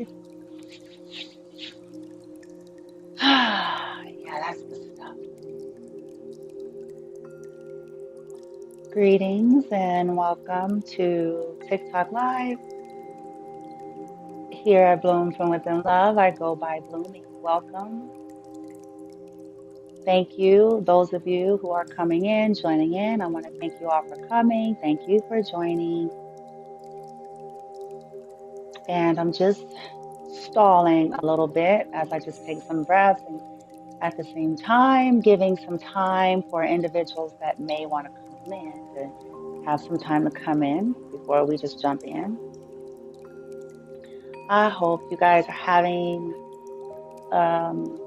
Yeah, that's the stuff. Greetings and welcome to TikTok Live. Here at Bloom from Within Love, I go by Blooming. Welcome. Thank you, those of you who are coming in, joining in. I want to thank you all for coming. Thank you for joining. And I'm just stalling a little bit as I just take some breaths and at the same time giving some time for individuals that may want to come in to have some time to come in before we just jump in. I hope you guys are having um,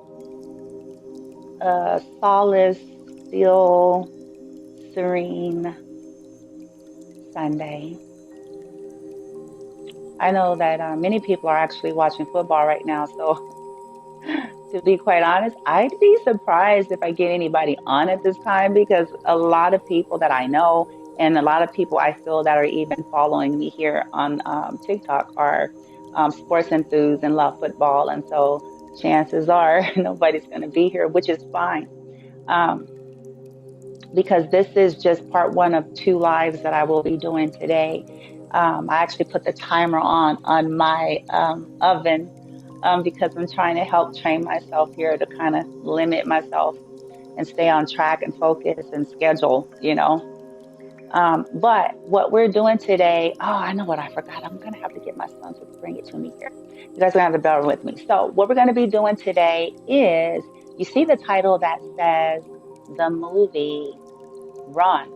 a solace, still serene Sunday. I know that many people are actually watching football right now, so to be quite honest, I'd be surprised if I get anybody on at this time because a lot of people that I know and a lot of people I feel that are even following me here on TikTok are sports enthused and love football. And so chances are nobody's going to be here, which is fine. Um, because this is just part one of two lives that I will be doing today. I actually put the timer on my oven because I'm trying to help train myself here to kind of limit myself and stay on track and focus and schedule. But what we're doing today, oh, I know what I forgot. I'm going to have to get my son to bring it to me here. You guys are going to have to bear with me. So what we're going to be doing today is, you see the title that says the movie Run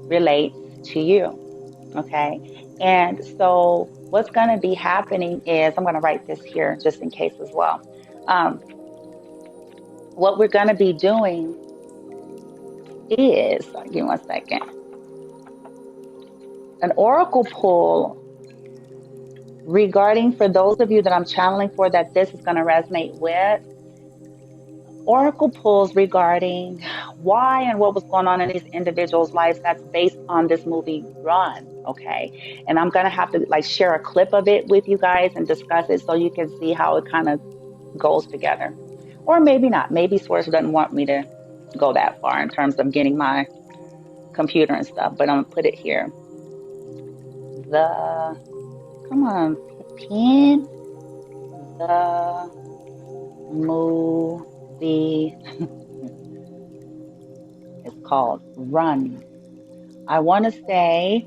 relates to you. Okay. And so what's going to be happening is, I'm going to write this here just in case as well. What we're going to be doing is, give me 1 second, an oracle pull regarding, for those of you that I'm channeling for that this is going to resonate with, oracle pulls regarding why and what was going on in these individuals' lives that's based on this movie Run. Okay. And I'm going to have to like share a clip of it with you guys and discuss it so you can see how it kind of goes together. Or maybe not. Maybe Source doesn't want me to go that far in terms of getting my computer and stuff, but I'm going to put it here. Come on, pen. The movie is called Run. I want to say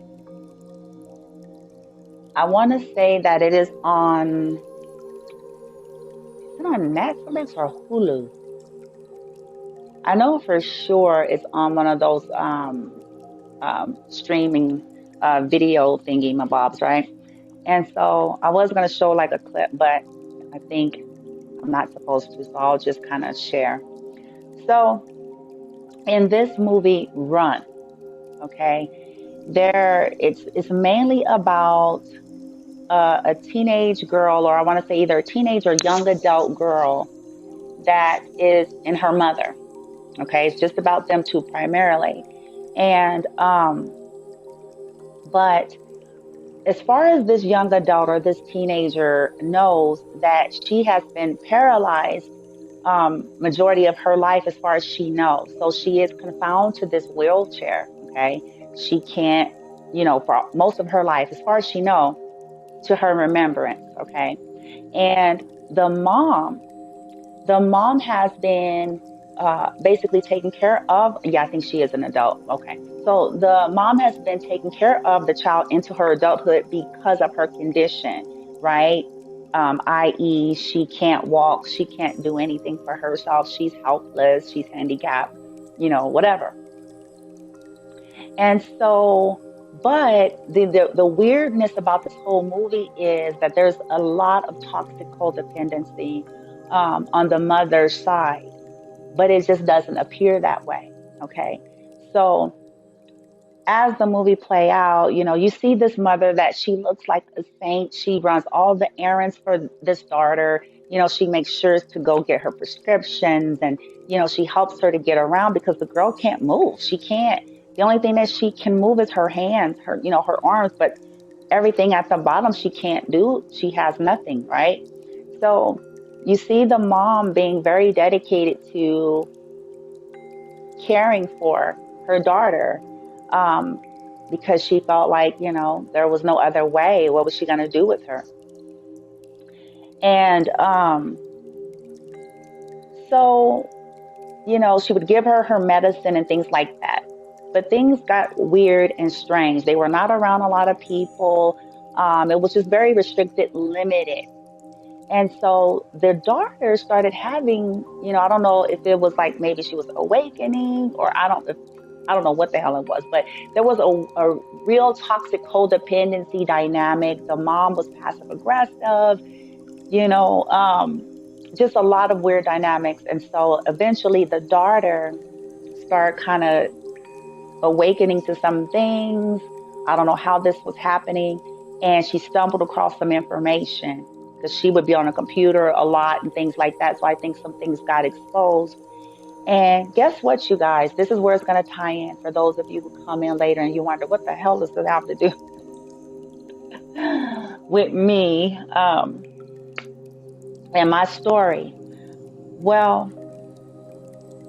that it is on Netflix or Hulu. I know for sure it's on one of those streaming video thingy mabobs, right? And so I was going to show like a clip, but I think I'm not supposed to, so I'll just kind of share. So in this movie Run, okay, it's mainly about a teenage girl, or I want to say either a teenage or young adult girl that is in her mother. Okay, it's just about them two primarily. And but as far as this young adult or this teenager knows that she has been paralyzed majority of her life as far as she knows. So she is confined to this wheelchair. Okay, she can't, for most of her life, as far as she knows, to her remembrance. Okay, and the mom has been basically taken care of. Yeah, I think she is an adult. Okay. So the mom has been taking care of the child into her adulthood because of her condition, right? I.e., she can't walk, she can't do anything for herself, she's helpless, she's handicapped, whatever. And so, but the weirdness about this whole movie is that there's a lot of toxic codependency on the mother's side, but it just doesn't appear that way. Okay. So as the movie play out, you see this mother that she looks like a saint. She runs all the errands for this daughter. She makes sure to go get her prescriptions, and, she helps her to get around because the girl can't move. She can't. The only thing that she can move is her hands, her arms, but everything at the bottom she can't do. She has nothing, right? So you see the mom being very dedicated to caring for her daughter, um, because she felt like, there was no other way. What was she going to do with her? And so, she would give her her medicine and things like that. But things got weird and strange. They were not around a lot of people. It was just very restricted, limited. And so their daughter started having, I don't know if it was like maybe she was awakening, or I don't know what the hell it was, but there was a real toxic codependency dynamic. The mom was passive aggressive, you know, um, just a lot of weird dynamics. And so eventually the daughter started kind of awakening to some things. I don't know how this was happening. And she stumbled across some information because she would be on a computer a lot and things like that. So I think some things got exposed. And guess what, you guys? This is where it's going to tie in for those of you who come in later and you wonder, what the hell does this have to do with me, and my story? Well,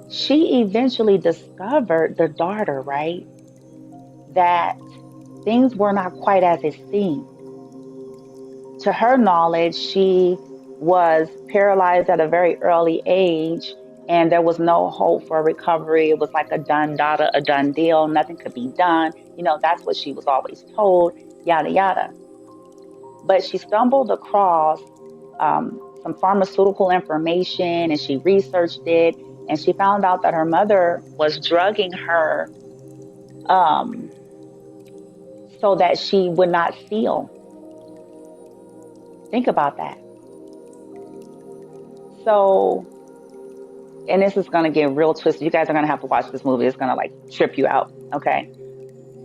she eventually discovered, the daughter, right, that things were not quite as it seemed. To her knowledge, she was paralyzed at a very early age, and there was no hope for recovery. It was like a done data, a done deal. Nothing could be done. That's what she was always told, yada, yada. But she stumbled across some pharmaceutical information, and she researched it, and she found out that her mother was drugging her, um, so that she would not feel. Think about that. So, and this is going to get real twisted. You guys are going to have to watch this movie. It's going to like trip you out. Okay.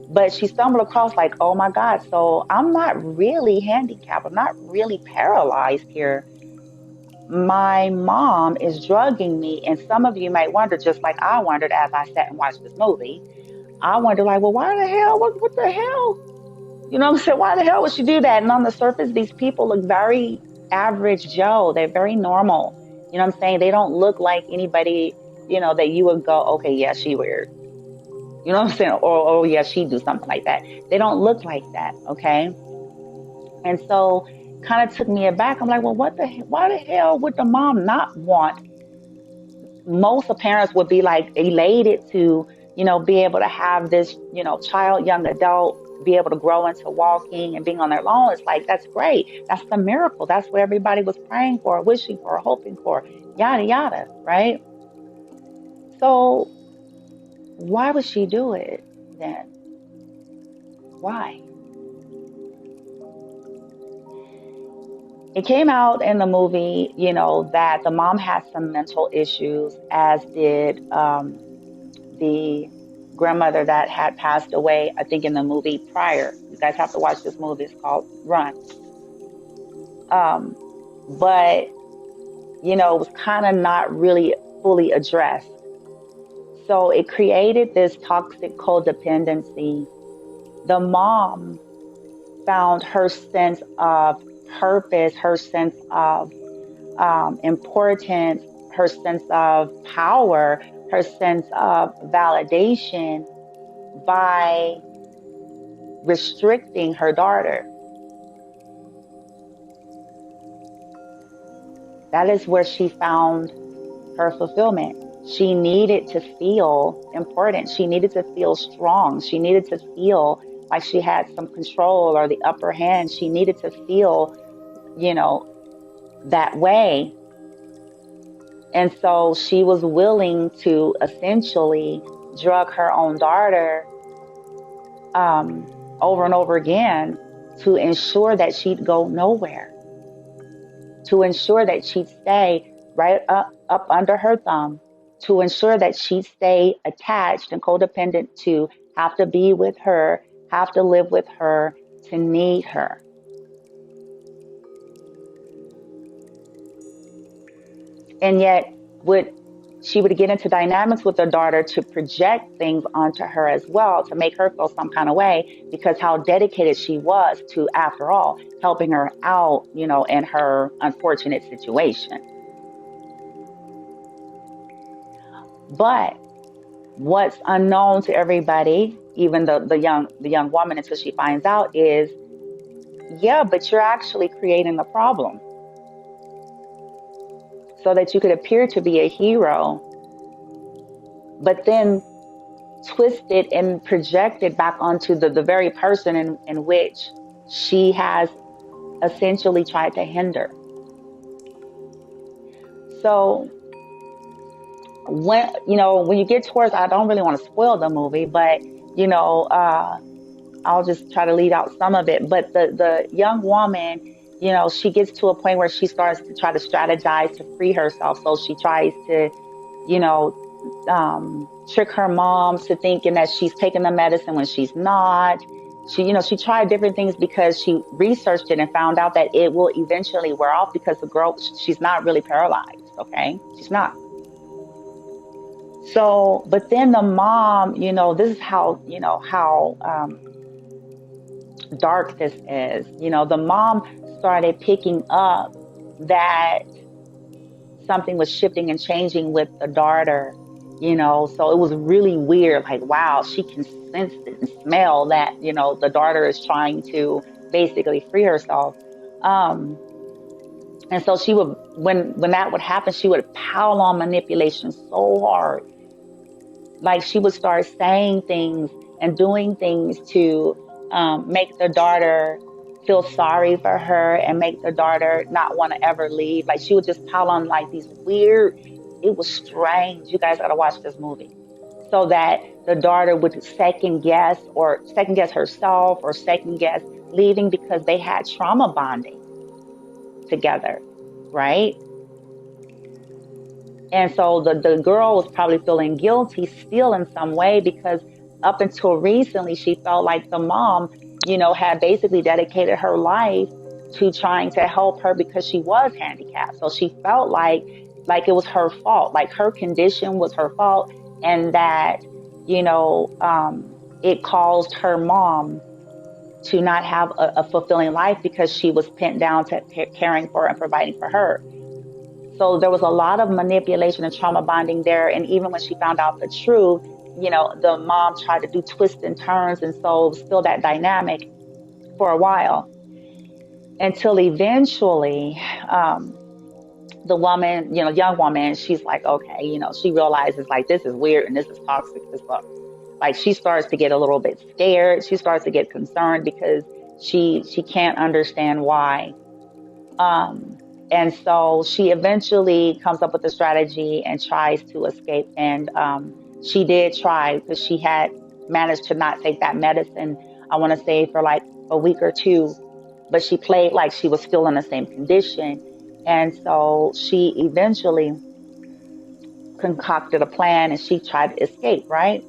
But she stumbled across like, oh my God, so I'm not really handicapped. I'm not really paralyzed here. My mom is drugging me. And some of you might wonder, just like I wondered as I sat and watched this movie, I wonder like, well, why the hell? What the hell? You know what I'm saying? Why the hell would she do that? And on the surface, these people look very average Joe. They're very normal. You know what I'm saying? They don't look like anybody, that you would go, okay, yeah, she weird. You know what I'm saying? Or, oh, yeah, she do something like that. They don't look like that. Okay. And so kind of took me aback. I'm like, well, why the hell would the mom not want? Most of parents would be like elated to, be able to have this, child, young adult, be able to grow into walking and being on their own. It's like, that's great. That's the miracle. That's what everybody was praying for, wishing for, hoping for, yada, yada. Right. So why would she do it then? Why? It came out in the movie, that the mom had some mental issues, as did the grandmother that had passed away, I think, in the movie prior. You guys have to watch this movie. It's called Run. But, it was kind of not really fully addressed. So it created this toxic codependency. The mom found her sense of purpose, her sense of importance, her sense of power, her sense of validation by restricting her daughter. That is where she found her fulfillment. She needed to feel important. She needed to feel strong. She needed to feel like she had some control or the upper hand. She needed to feel, that way. And so she was willing to essentially drug her own daughter over and over again to ensure that she'd go nowhere, to ensure that she'd stay right up under her thumb, to ensure that she'd stay attached and codependent, to have to be with her, have to live with her, to need her. And yet, with she would get into dynamics with her daughter to project things onto her as well, to make her feel some kind of way, because how dedicated she was to, after all, helping her out, in her unfortunate situation. But what's unknown to everybody, even the young woman, until she finds out, is, yeah, but you're actually creating the problem so that you could appear to be a hero, but then twist it and project it back onto the very person in which she has essentially tried to hinder. So when you get towards, I don't really want to spoil the movie, but you know, uh, I'll just try to lead out some of it. But the young woman, she gets to a point where she starts to try to strategize to free herself. So she tries to, you know, trick her mom to thinking that she's taking the medicine when she's not. She tried different things because she researched it and found out that it will eventually wear off, because the girl, she's not really paralyzed. Okay. She's not. So, but then the mom, this is how dark this is. The mom started picking up that something was shifting and changing with the daughter, so it was really weird. Like, wow, she can sense it and smell that, the daughter is trying to basically free herself. Um, and so she would, when that would happen, she would pile on manipulation so hard. Like, she would start saying things and doing things to make the daughter feel sorry for her and make the daughter not want to ever leave. Like, she would just pile on like these weird, it was strange. You guys got to watch this movie, so that the daughter would second guess herself, or second guess leaving, because they had trauma bonding together, right? And so the girl was probably feeling guilty still in some way, because up until recently, she felt like the mom, had basically dedicated her life to trying to help her because she was handicapped. So she felt like it was her fault, like her condition was her fault, and that, it caused her mom to not have a fulfilling life, because she was pinned down to caring for and providing for her. So there was a lot of manipulation and trauma bonding there. And even when she found out the truth, the mom tried to do twists and turns. And so it was still that dynamic for a while, until eventually, the woman, young woman, she's like, okay, she realizes, like, this is weird and this is toxic as well. Like, she starts to get a little bit scared. She starts to get concerned, because she can't understand why. Um, and so she eventually comes up with a strategy and tries to escape. And she did try, because she had managed to not take that medicine, I want to say, for like a week or two. But she played like she was still in the same condition. And so she eventually concocted a plan and she tried to escape, right?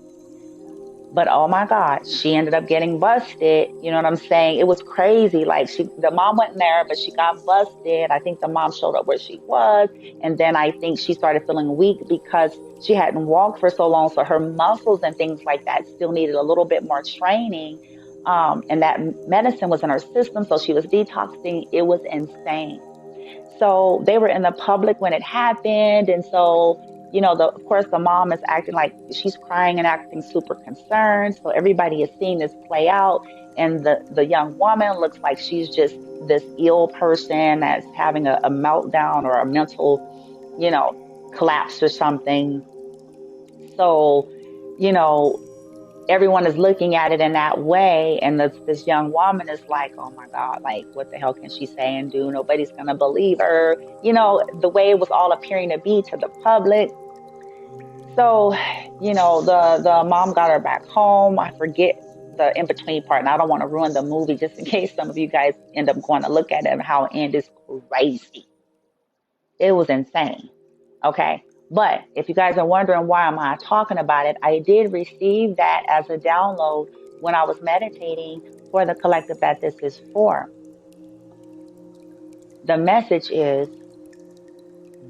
But oh my God, she ended up getting busted. You know what I'm saying? It was crazy. Like, the mom went in there, but she got busted. I think the mom showed up where she was. And then I think she started feeling weak because she hadn't walked for so long. So her muscles and things like that still needed a little bit more training. And that medicine was in her system. So she was detoxing. It was insane. So they were in the public when it happened. And so, of course, the mom is acting like she's crying and acting super concerned. So everybody is seeing this play out. And the young woman looks like she's just this ill person that's having a meltdown or a mental, you know, collapse or something. So, you know, everyone is looking at it in that way. And this young woman is like, oh my God, like, what the hell can she say and do? Nobody's going to believe her. The way it was all appearing to be to the public. So, the mom got her back home. I forget the in between part, and I don't want to ruin the movie just in case some of you guys end up going to look at it, and how it end is crazy. It was insane. Okay. But if you guys are wondering why am I talking about it, I did receive that as a download when I was meditating for the collective that this is for. The message is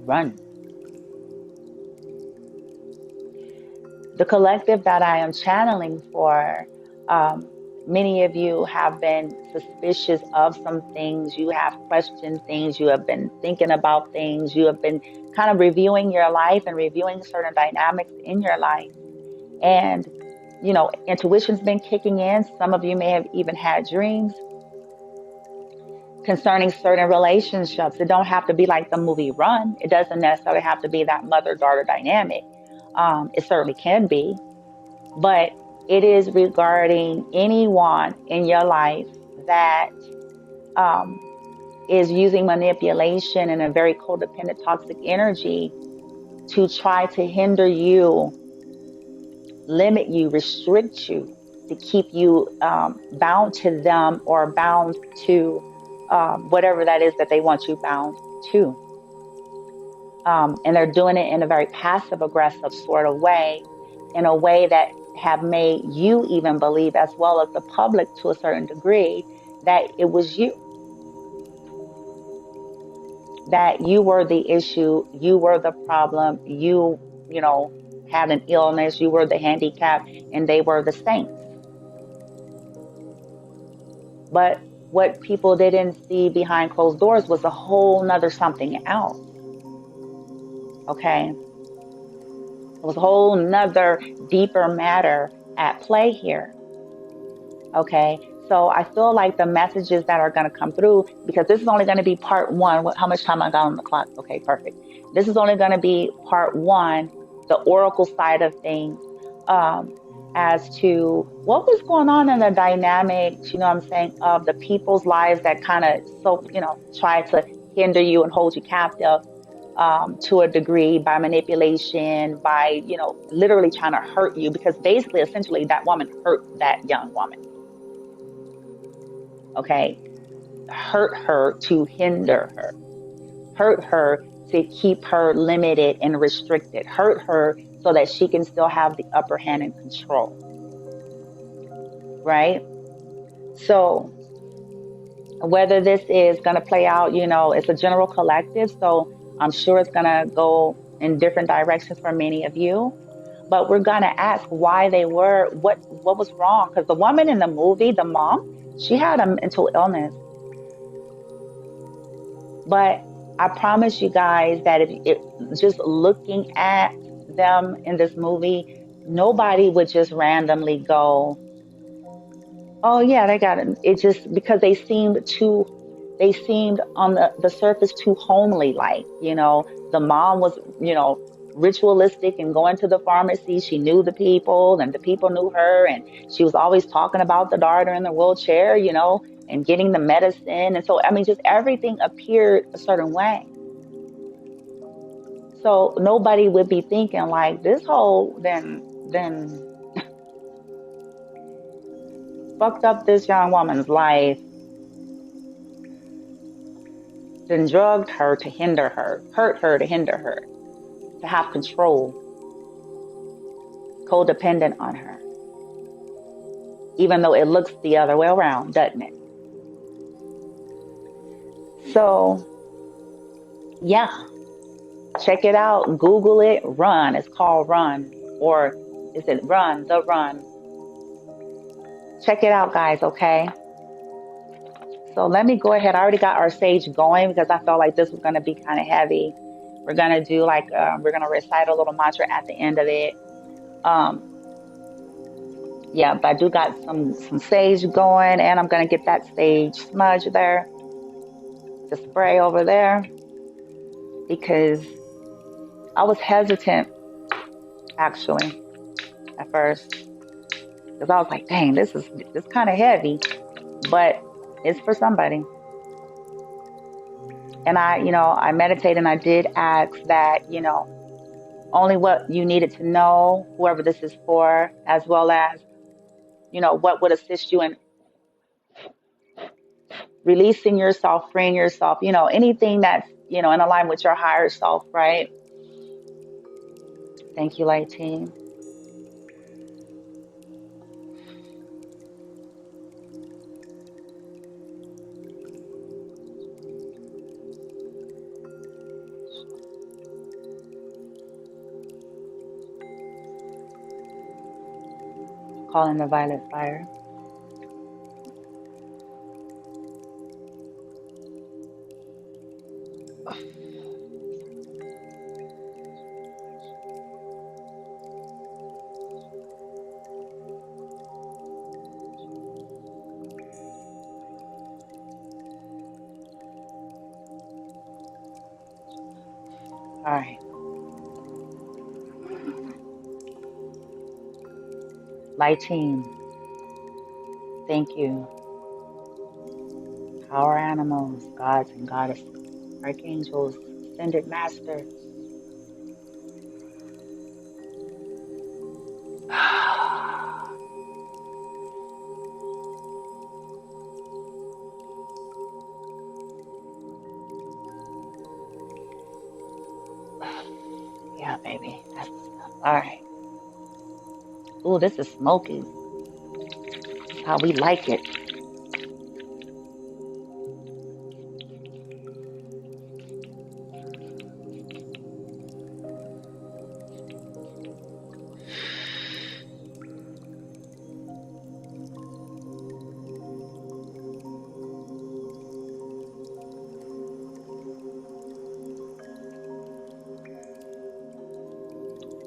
run. The collective that I am channeling for, um, many of you have been suspicious of some things. You have questioned things. You have been thinking about things. You have been kind of reviewing your life and reviewing certain dynamics in your life. And, intuition's been kicking in. Some of you may have even had dreams concerning certain relationships. It don't have to be like the movie Run. It doesn't necessarily have to be that mother-daughter dynamic. It certainly can be, but it is regarding anyone in your life that um, is using manipulation and a very codependent, toxic energy to try to hinder you, limit you, restrict you, to keep you bound to them or bound to whatever that is that they want you bound to. And they're doing it in a very passive aggressive sort of way, in a way that have made you even believe, as well as the public to a certain degree, that it was you, that you were the issue, you were the problem, you had an illness, you were the handicap, and they were the saints. But what people didn't see behind closed doors was a whole nother something else. Okay. It was a whole nother deeper matter at play here. Okay. So I feel like the messages that are going to come through, because this is only going to be part one. How much time I got on the clock? Okay, perfect. This is only going to be part one, the oracle side of things, um, as to what was going on in the dynamics, what I'm saying, of the people's lives that kind of try to hinder you and hold you captive, to a degree, by manipulation, by, literally trying to hurt you, because basically, essentially, that woman hurt that young woman. Okay. Hurt her to hinder her, hurt her to keep her limited and restricted, hurt her so that she can still have the upper hand and control. Right? So whether this is going to play out, it's a general collective. So I'm sure it's going to go in different directions for many of you. But we're going to ask why they were, what was wrong. Because the woman in the movie, the mom, she had a mental illness. But I promise you guys that if just looking at them in this movie, nobody would just randomly go, oh yeah, they got it. It just, because they seemed on the surface too homely, like, the mom was, ritualistic and going to the pharmacy. She knew the people and the people knew her. And she was always talking about the daughter in the wheelchair, and getting the medicine. And so, I mean, just everything appeared a certain way. So nobody would be thinking like, this whole then fucked up this young woman's life, then drugged her to hinder her, hurt her to hinder her, to have control, codependent on her. Even though it looks the other way around, doesn't it? So, yeah, check it out. Google it. Run. It's called Run. Or is it Run? The Run. Check it out, guys, okay? So let me go ahead. I already got our sage going because I felt like this was going to be kind of heavy. We're going to do we're going to recite a little mantra at the end of it. Yeah, but I do got some sage going, and I'm going to get that sage smudge there, the spray over there, because I was hesitant, actually, at first, because I was like, dang, this kind of heavy, but it's for somebody. And I meditated, and I did ask that, only what you needed to know, whoever this is for, as well as, what would assist you in releasing yourself, freeing yourself, anything that's, in alignment with your higher self, right? Thank you, Light Team. Calling the violet fire. All right. Light team, thank you. Power animals, gods and goddesses, archangels, ascended master. Yeah, baby. That's the stuff. All right. Ooh, this is smoky. This is how we like it.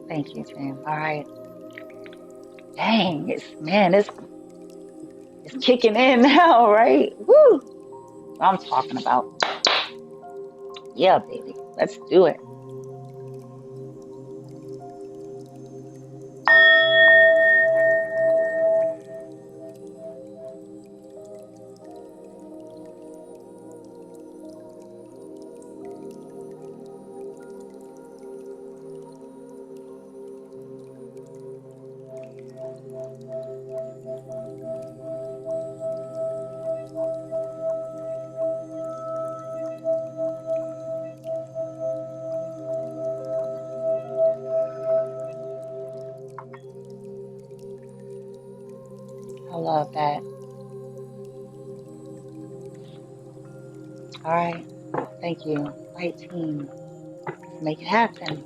Thank you, Tim. All right. Dang, it's kicking in now, right? Woo! I'm talking about. Yeah, baby. Let's do it. I love that. All right. Thank you. Right team. Let's make it happen.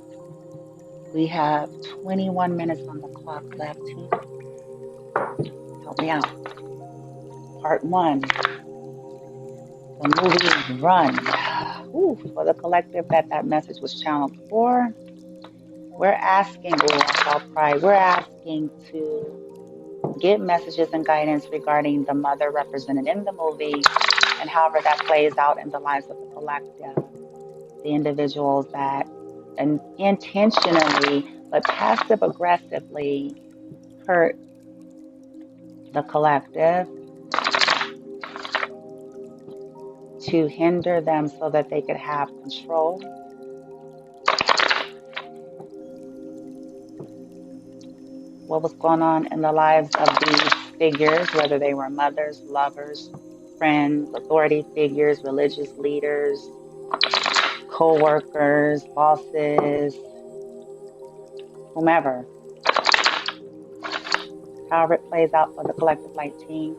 We have 21 minutes on the clock left, team. Help me out. Part one. The movie Run. Ooh, for the collective that message was channeled for, we're asking, I'll cry, we're asking to get messages and guidance regarding the mother represented in the movie and however that plays out in the lives of the collective, the individuals that intentionally but passive aggressively hurt the collective to hinder them so that they could have control. What was going on in the lives of these figures, whether they were mothers, lovers, friends, authority figures, religious leaders, co-workers, bosses, whomever. However it plays out for the collective light team.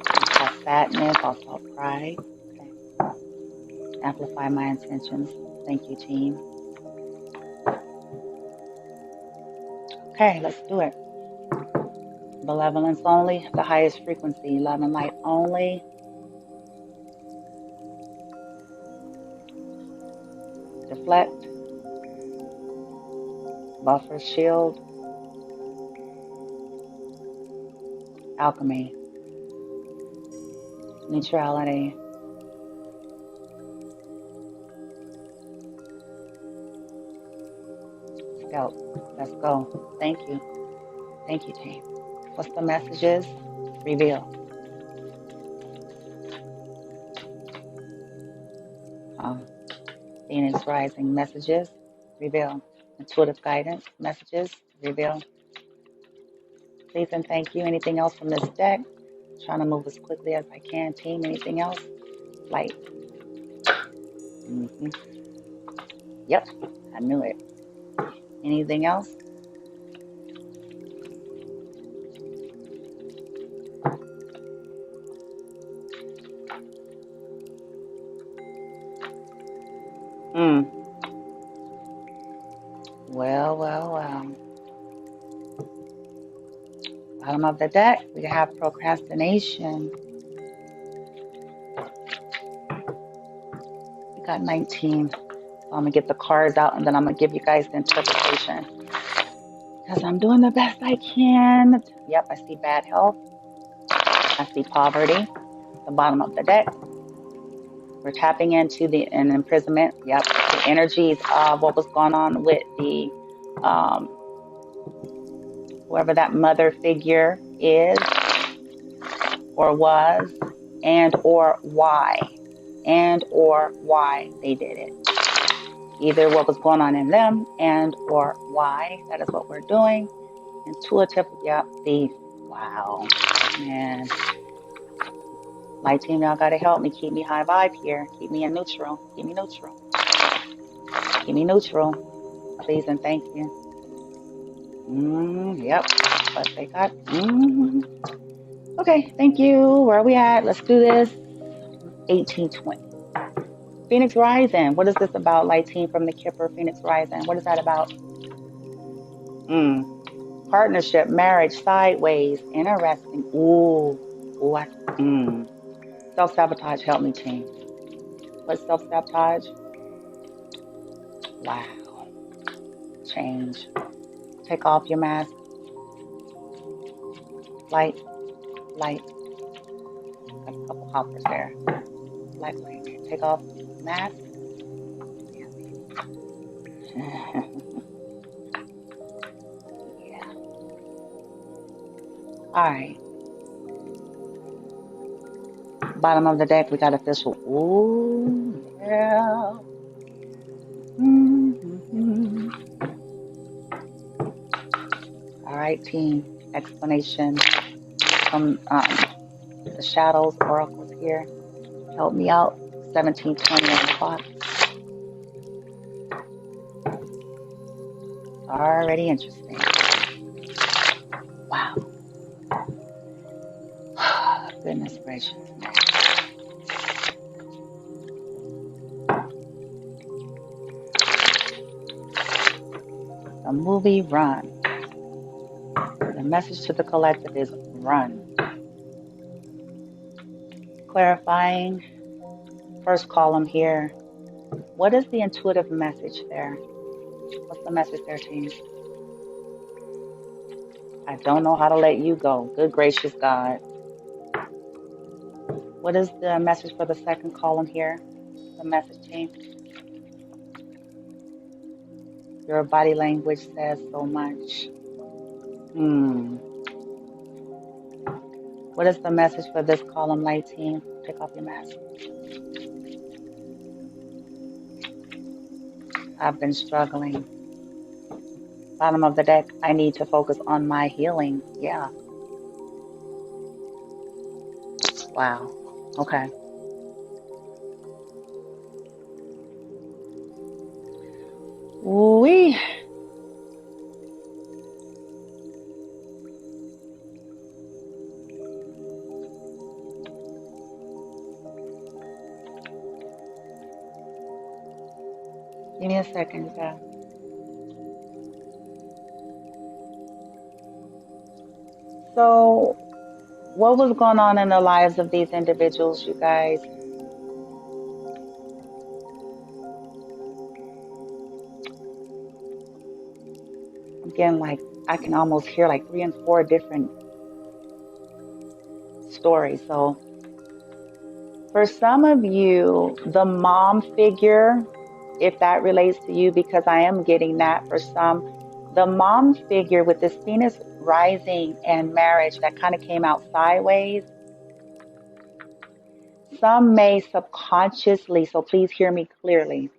I saw sadness, I saw pride. Okay. Amplify my intentions. Thank you, team. Okay, let's do it. Benevolence only, the highest frequency. Love and light only. Deflect. Buffer, shield. Alchemy. Neutrality. Scalp. Let's go. Thank you. Thank you, team. What's the messages? Reveal. Phoenix Rising messages. Reveal. Intuitive guidance messages. Reveal. Please and thank you. Anything else from this deck? Trying to move as quickly as I can, team. Anything else? Light. Mm-hmm. Yep, I knew it. Anything else? Mm. Well. Bottom of the deck, we have procrastination. We got 19. So I'm going to get the cards out and then I'm going to give you guys the interpretation. Because I'm doing the best I can. Yep, I see bad health. I see poverty. The bottom of the deck. We're tapping into an imprisonment. Yep, the energies of what was going on with the whoever that mother figure is or was, and or why they did it. Either what was going on in them and or why. That is what we're doing. Intuitive, yep, thief. Wow, man. Light team, y'all gotta help me. Keep me high vibe here. Keep me in neutral. Keep me neutral. Keep me neutral. Please and thank you. Yep. What they got. Okay, thank you. Where are we at? Let's do this. 1820. Phoenix Rising. What is this about? Light team from the Kipper. Phoenix Rising. What is that about? Partnership, marriage, sideways. Interesting. Ooh. What? Self-sabotage. Help me, team. What's self-sabotage? Wow. Change. Take off your mask. Light. Got a couple hoppers there. Light. Take off mask. Yeah. All right. Bottom of the deck, we got official. Ooh, yeah. All right, team. Explanation from the shadows oracles here. Help me out. 1720 on the clock. Already interesting. Wow. Goodness gracious. The movie Run. The message to the collective is run. Clarifying. First column here. What is the intuitive message there? What's the message there, team? I don't know how to let you go. Good gracious God. What is the message for the second column here? The message, team. Your body language says so much. What is the message for this column, light team? Take off your mask. I've been struggling. Bottom of the deck, I need to focus on my healing. Yeah. Wow. Okay. Ooh-wee. Give me a second, you guys. So, what was going on in the lives of these individuals, you guys? Again, like, I can almost hear like 3 and 4 different stories. So, for some of you, the mom figure, if that relates to you, because I am getting that for some, the mom figure with this Venus rising and marriage that kind of came out sideways. Some may subconsciously, so please hear me clearly,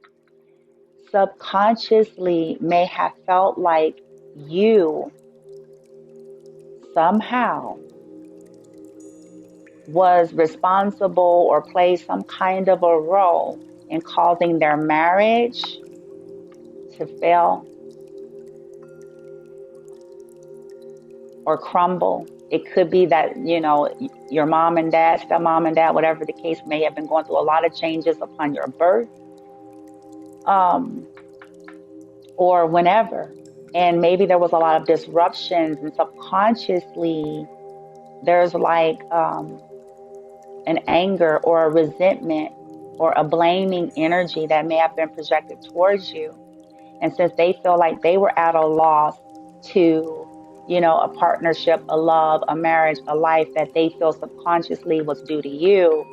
subconsciously may have felt like you somehow was responsible or played some kind of a role in causing their marriage to fail or crumble. It could be that, you know, your mom and dad, stepmom and dad, whatever the case may have been going through a lot of changes upon your birth, or whenever. And maybe there was a lot of disruptions, and subconsciously there's like an anger or a resentment or a blaming energy that may have been projected towards you. And since they feel like they were at a loss to, a partnership, a love, a marriage, a life that they feel subconsciously was due to you,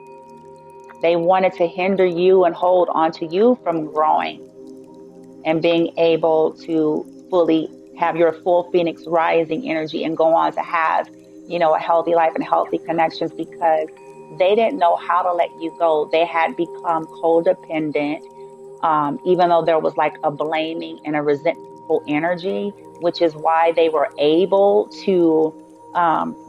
they wanted to hinder you and hold on to you from growing and being able to fully have your full phoenix rising energy and go on to have, a healthy life and healthy connections, because they didn't know how to let you go. They had become codependent, even though there was like a blaming and a resentful energy, which is why they were able to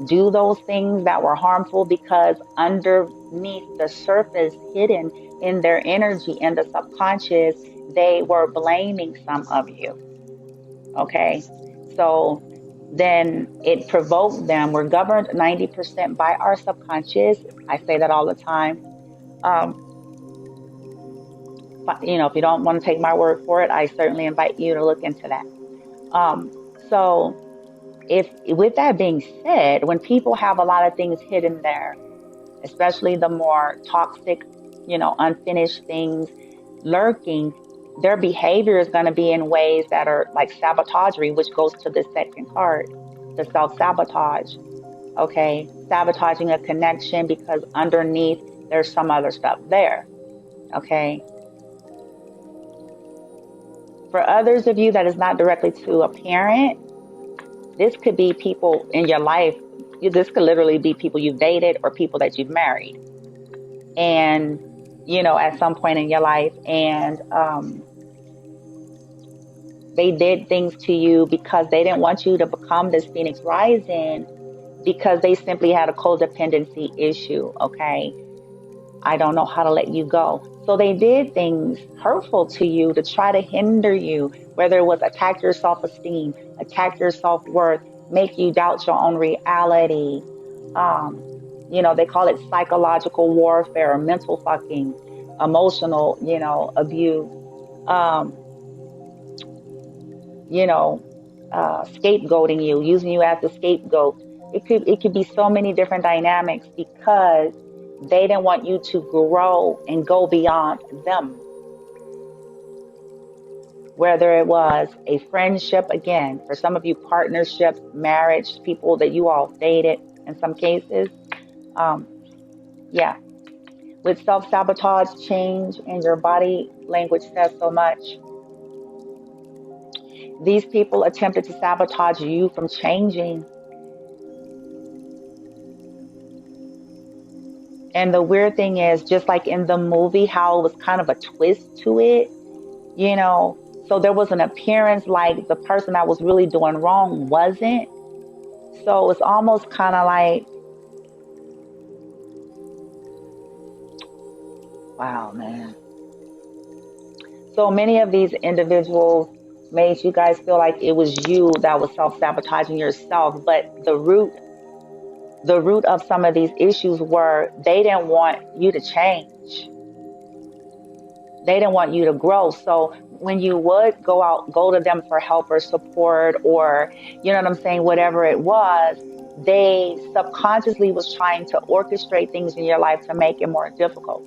do those things that were harmful, because underneath the surface, hidden in their energy in the subconscious, they were blaming some of you. Okay. So then it provoked them. We're governed 90% by our subconscious. I say that all the time. Um, but, if you don't want to take my word for it, I certainly invite you to look into that. So if with that being said, when people have a lot of things hidden there, especially the more toxic, unfinished things lurking, their behavior is going to be in ways that are like sabotagery, which goes to the second card, the self-sabotage. Okay. Sabotaging a connection because underneath there's some other stuff there. Okay. For others of you that is not directly to a parent, this could be people in your life. This could literally be people you've dated or people that you've married. And, at some point in your life. And they did things to you because they didn't want you to become this Phoenix Rising, because they simply had a codependency issue. Okay. I don't know how to let you go. So they did things hurtful to you to try to hinder you, whether it was attack your self-esteem, attack your self-worth, make you doubt your own reality. They call it psychological warfare, mental fucking, emotional, abuse. Um, Scapegoating you, using you as a scapegoat. It could be so many different dynamics, because they didn't want you to grow and go beyond them. Whether it was a friendship, again, for some of you, partnerships, marriage, people that you all dated in some cases. Um, yeah. With self-sabotage, change, and your body language says so much. These people attempted to sabotage you from changing. And the weird thing is, just like in the movie, how it was kind of a twist to it, so there was an appearance like the person that was really doing wrong wasn't. So it's almost kind of like, wow, man. So many of these individuals made you guys feel like it was you that was self-sabotaging yourself. But the root of some of these issues were they didn't want you to change. They didn't want you to grow. So when you would go to them for help or support, or, you know what I'm saying, whatever it was, they subconsciously was trying to orchestrate things in your life to make it more difficult.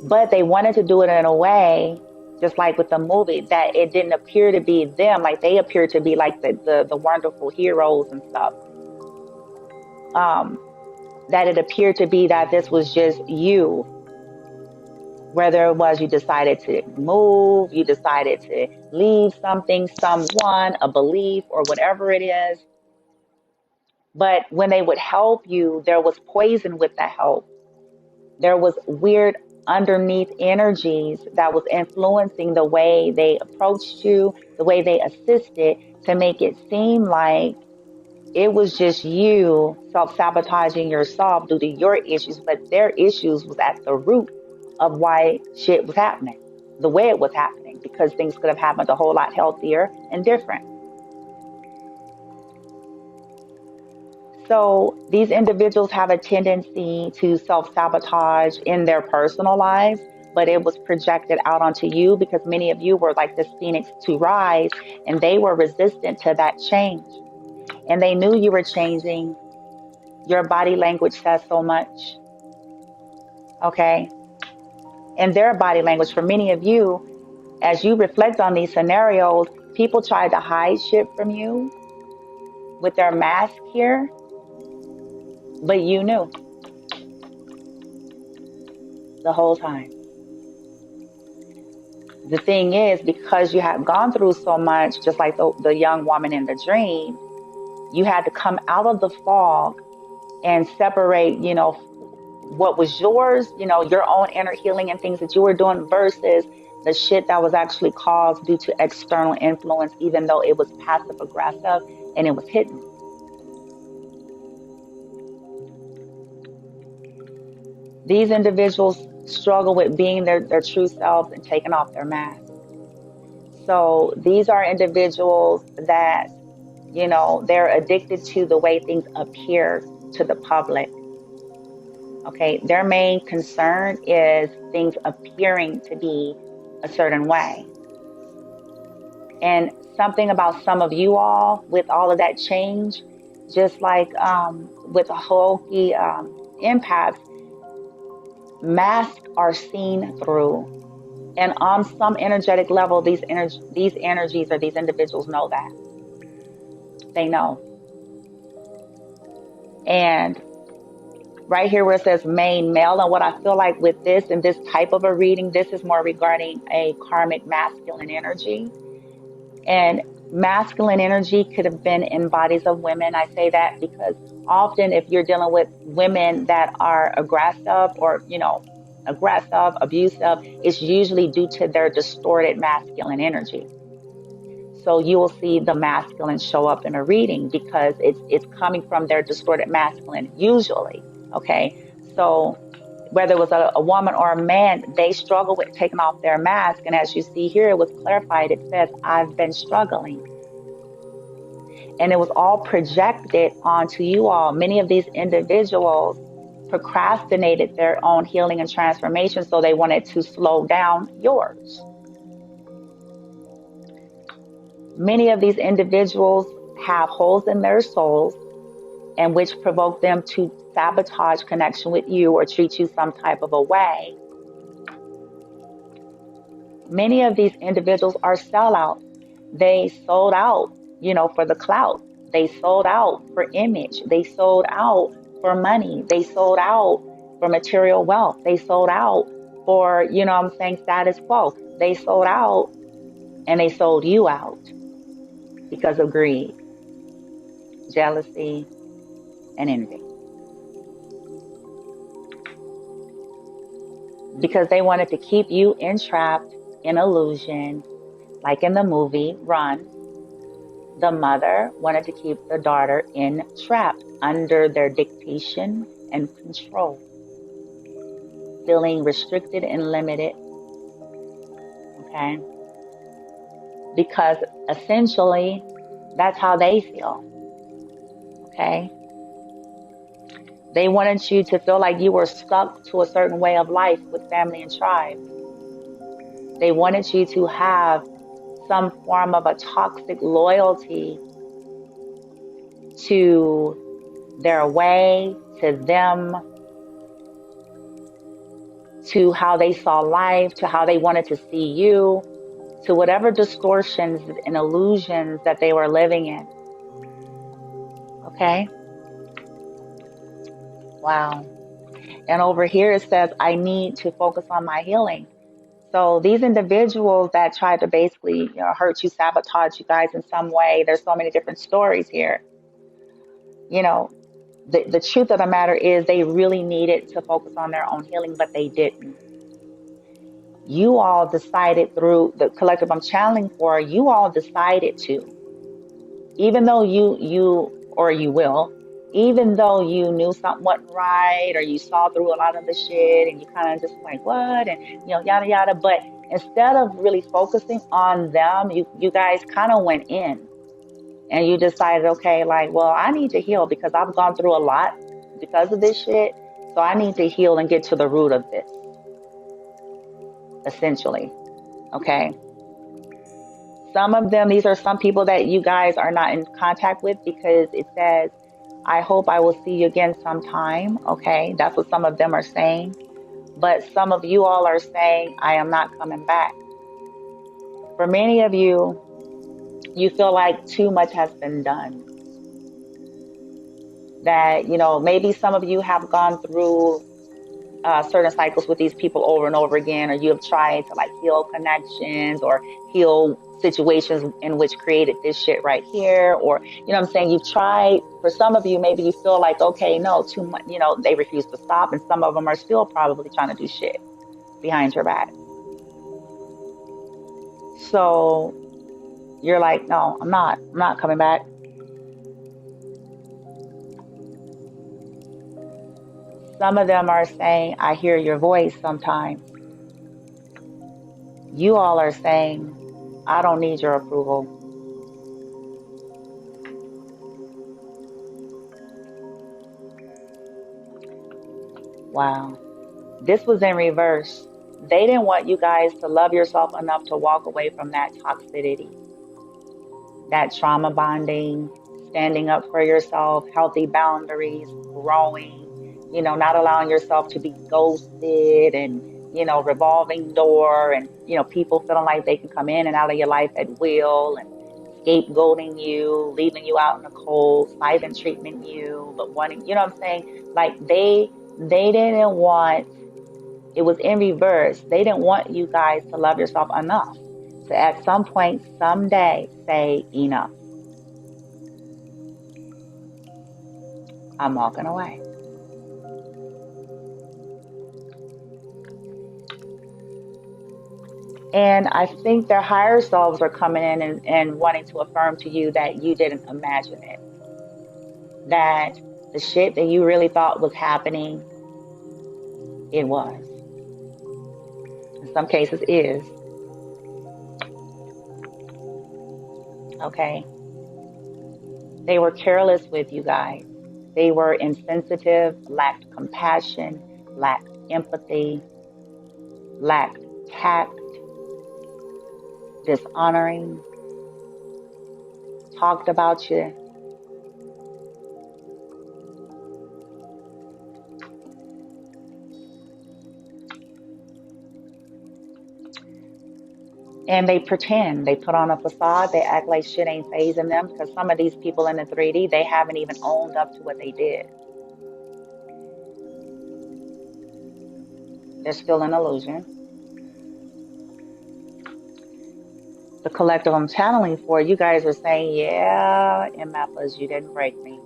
But they wanted to do it in a way, just like with the movie, that it didn't appear to be them. Like they appeared to be like the wonderful heroes and stuff. That it appeared to be that this was just you. Whether it was you decided to move, you decided to leave something, someone, a belief, or whatever it is. But when they would help you, there was poison with the help. There was weird underneath energies that was influencing the way they approached you, the way they assisted, to make it seem like it was just you self-sabotaging yourself due to your issues, but their issues was at the root of why shit was happening, the way it was happening, because things could have happened a whole lot healthier and different. So these individuals have a tendency to self-sabotage in their personal lives, but it was projected out onto you because many of you were like this phoenix to rise, and they were resistant to that change. And they knew you were changing. Your body language says so much, okay? And their body language, for many of you, as you reflect on these scenarios, people tried to hide shit from you with their mask here, but you knew the whole time. The thing is, because you had gone through so much, just like the young woman in the dream, you had to come out of the fog and separate, what was yours, your own inner healing and things that you were doing versus the shit that was actually caused due to external influence, even though it was passive aggressive and it was hidden. These individuals struggle with being their true selves and taking off their mask. So these are individuals that, they're addicted to the way things appear to the public. Okay, their main concern is things appearing to be a certain way. And something about some of you all with all of that change, just like with the Hokey empaths, masks are seen through. And on some energetic level, these energies or these individuals know that. They know. And right here where it says main male, and what I feel like with this and this type of a reading, this is more regarding a karmic masculine energy. And masculine energy could have been in bodies of women. I say that because often if you're dealing with women that are aggressive or, aggressive, abusive, it's usually due to their distorted masculine energy. So you will see the masculine show up in a reading because it's coming from their distorted masculine, usually. Okay. So whether it was a woman or a man, they struggle with taking off their mask. And as you see here, it was clarified. It says, I've been struggling. And it was all projected onto you all. Many of these individuals procrastinated their own healing and transformation, so they wanted to slow down yours. Many of these individuals have holes in their souls, and which provoke them to sabotage connection with you or treat you some type of a way. Many of these individuals are sellouts. They sold out, for the clout. They sold out for image. They sold out for money. They sold out for material wealth. They sold out for, status quo. They sold out and they sold you out because of greed, jealousy, and envy. Because they wanted to keep you entrapped in illusion, like in the movie Run. The mother wanted to keep the daughter entrapped under their dictation and control, feeling restricted and limited. Okay? Because essentially, that's how they feel. Okay? They wanted you to feel like you were stuck to a certain way of life with family and tribe. They wanted you to have some form of a toxic loyalty to their way, to them, to how they saw life, to how they wanted to see you, to whatever distortions and illusions that they were living in. Okay? Wow. And over here it says, I need to focus on my healing. So these individuals that tried to basically hurt you, sabotage you guys in some way, there's so many different stories here. The truth of the matter is they really needed to focus on their own healing, but they didn't. You all decided through the collective I'm channeling for, you all decided to. Even though even though you knew something wasn't right or you saw through a lot of the shit and you kind of just like, what? And, yada, yada. But instead of really focusing on them, you guys kind of went in and you decided, okay, like, well, I need to heal because I've gone through a lot because of this shit. So I need to heal and get to the root of this. essentially. Okay. Some of them, these are some people that you guys are not in contact with because it says, I hope I will see you again sometime. Okay. That's what some of them are saying. But some of you all are saying, I am not coming back. For many of you, you feel like too much has been done. That, maybe some of you have gone through certain cycles with these people over and over again, or you have tried to like heal connections or heal situations in which created this shit right here, or what I'm saying, you've tried. For some of you, maybe you feel like, okay, no, too much, they refuse to stop, and some of them are still probably trying to do shit behind your back. So you're like, no, I'm not coming back. Some of them are saying, I hear your voice sometimes. You all are saying, I don't need your approval. Wow. This was in reverse. They didn't want you guys to love yourself enough to walk away from that toxicity, that trauma bonding, standing up for yourself, healthy boundaries, growing, not allowing yourself to be ghosted and, revolving door and, people feeling like they can come in and out of your life at will and scapegoating you, leaving you out in the cold, silent treatment you, but wanting, what I'm saying? Like they didn't want, it was in reverse. They didn't want you guys to love yourself enough to at some point, someday say enough. I'm walking away. And I think their higher selves are coming in and wanting to affirm to you that you didn't imagine it. That the shit that you really thought was happening, it was. In some cases is. Okay. They were careless with you guys. They were insensitive, lacked compassion, lacked empathy, lacked tact, dishonoring, talked about you. And they pretend, they put on a facade, they act like shit ain't phasing them, because some of these people in the 3D, they haven't even owned up to what they did. They're still an illusion. The collective I'm channeling for, you guys are saying, yeah, MFers, you didn't break me.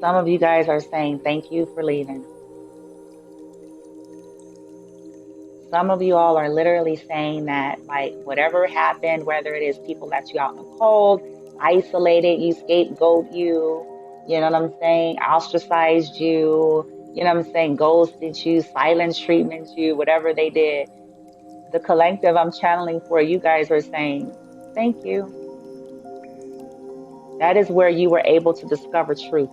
Some of you guys are saying, thank you for leaving. Some of you all are literally saying that, like, whatever happened, whether it is people let you out in the cold, isolated you, scapegoat you, you know what I'm saying, ostracized you, you know what I'm saying, ghosted you, silent treatment you, whatever they did. The collective I'm channeling for, you guys are saying, thank you. That is where you were able to discover truth.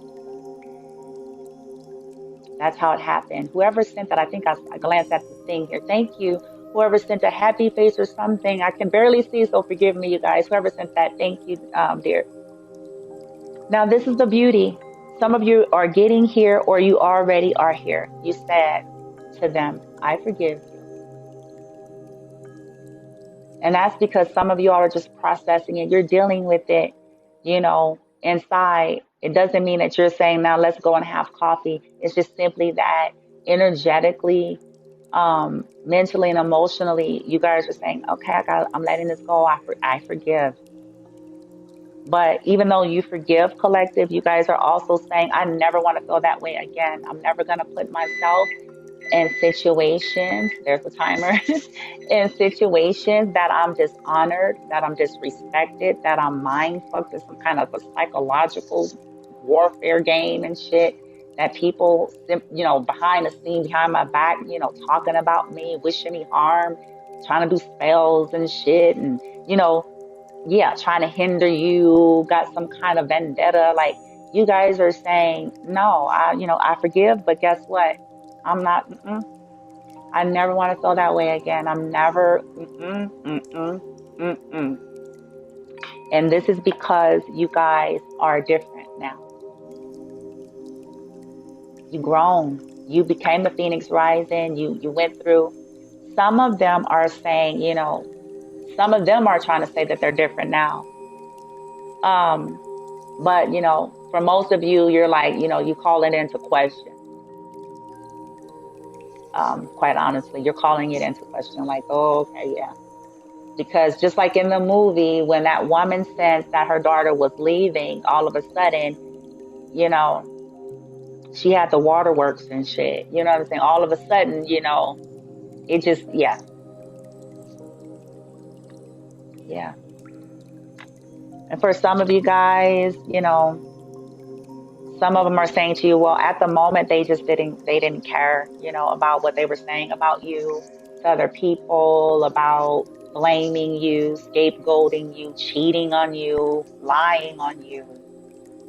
That's how it happened. Whoever sent that, I think I glanced at the thing here. Thank you. Whoever sent a happy face or something. I can barely see, so forgive me, you guys. Whoever sent that, thank you, dear. Now, this is the beauty. Some of you are getting here or you already are here. You said to them, I forgive you. And that's because some of you all are just processing it. You're dealing with it, inside. It doesn't mean that you're saying, now let's go and have coffee. It's just simply that energetically, mentally and emotionally, you guys are saying, okay, I'm letting this go. I forgive. But even though you forgive, collective, you guys are also saying, I never want to feel that way again. I'm never going to put myself in situations, there's a timer, in situations that I'm dishonored, that I'm disrespected, that I'm mind fucked. There's some kind of a psychological warfare game and shit that people, behind the scene, behind my back, talking about me, wishing me harm, trying to do spells and shit. And, trying to hinder you, got some kind of vendetta. Like, You guys are saying, no, I forgive, but guess what? I'm not, I never want to feel that way again. I'm never, mm-mm. And this is because you guys are different now. You grown. You became the Phoenix Rising. You went through. Some of them are saying, some of them are trying to say that they're different now. Um, but for most of you, you're like, you call it into question. Quite honestly, you're calling it into question, like, oh, okay, yeah. Because just like in the movie, when that woman sensed that her daughter was leaving, all of a sudden, you know, she had the waterworks and shit. You know what I'm saying? All of a sudden, it just, yeah, yeah. And for some of you guys, some of them are saying to you, well, at the moment, they didn't care, about what they were saying about you to other people, about blaming you, scapegoating you, cheating on you, lying on you,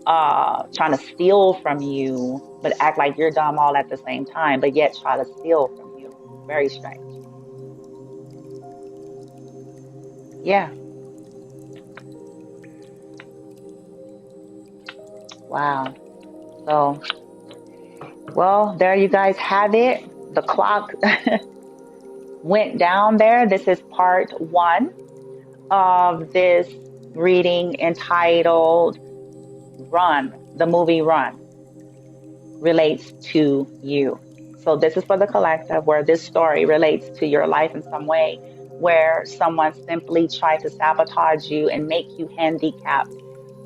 trying to steal from you, but act like you're dumb all at the same time, but yet try to steal from you. Very strange. Yeah. Wow. So, well, there you guys have it. The clock went down there. This is part one of this reading entitled Run. The movie Run relates to you. So this is for the collective, where this story relates to your life in some way, where someone simply tried to sabotage you and make you handicapped,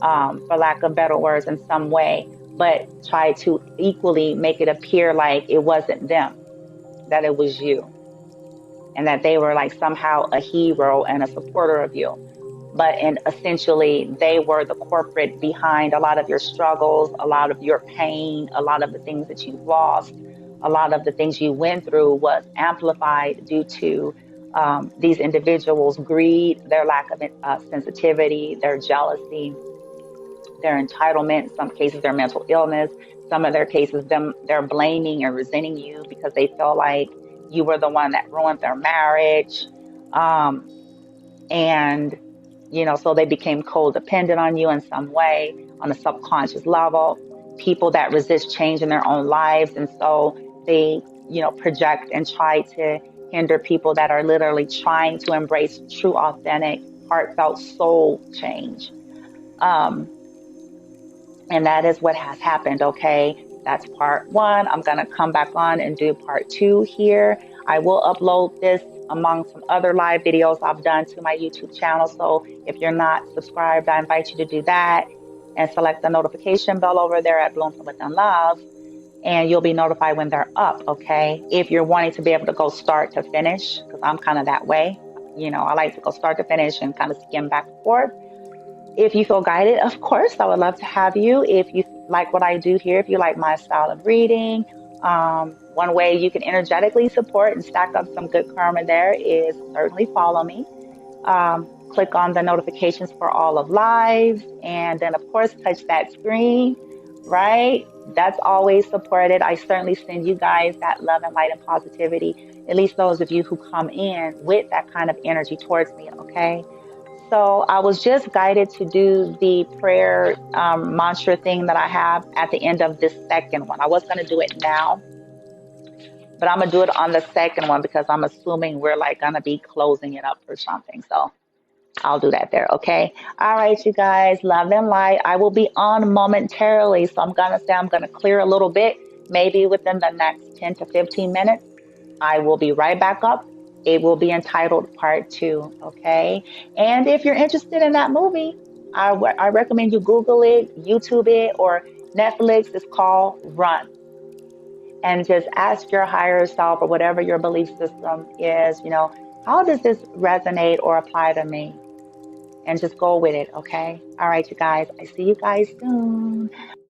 for lack of better words, in some way, but try to equally make it appear like it wasn't them, that it was you, and that they were like somehow a hero and a supporter of you. But and essentially they were the corporate behind a lot of your struggles, a lot of your pain, a lot of the things that you've lost, a lot of the things you went through was amplified due to these individuals' greed, their lack of sensitivity, their jealousy, their entitlement, in some cases their mental illness, some of their cases they're blaming and resenting you because they feel like you were the one that ruined their marriage. Um, and so they became codependent on you in some way on a subconscious level. People that resist change in their own lives, and so they project and try to hinder people that are literally trying to embrace true, authentic, heartfelt soul change. um and that is what has happened. Okay, that's part one. I'm going to come back on and do part two here. I will upload this among some other live videos I've done to my YouTube channel. So if you're not subscribed, I invite you to do that and select the notification bell over there at Bloom from Within Love, and you'll be notified when they're up. Okay, if you're wanting to be able to go start to finish, because I'm kind of that way, I like to go start to finish and kind of skim back and forth. If you feel guided, of course, I would love to have you. If you like what I do here, if you like my style of reading, one way you can energetically support and stack up some good karma there is certainly follow me. Click on the notifications for all of lives, and then, of course, touch that screen, right? That's always supported. I certainly send you guys that love and light and positivity, at least those of you who come in with that kind of energy towards me, okay? So I was just guided to do the prayer mantra thing that I have at the end of this second one. I was going to do it now, but I'm going to do it on the second one because I'm assuming we're like going to be closing it up or something. So I'll do that there. Okay. All right, you guys, love and light. I will be on momentarily. So I'm going to say I'm going to clear a little bit, maybe within the next 10 to 15 minutes. I will be right back up. It will be entitled Part 2, okay? And if you're interested in that movie, I recommend you Google it, YouTube it, or Netflix. It's called Run. And just ask your higher self or whatever your belief system is, how does this resonate or apply to me? And just go with it, okay? All right, you guys. I see you guys soon.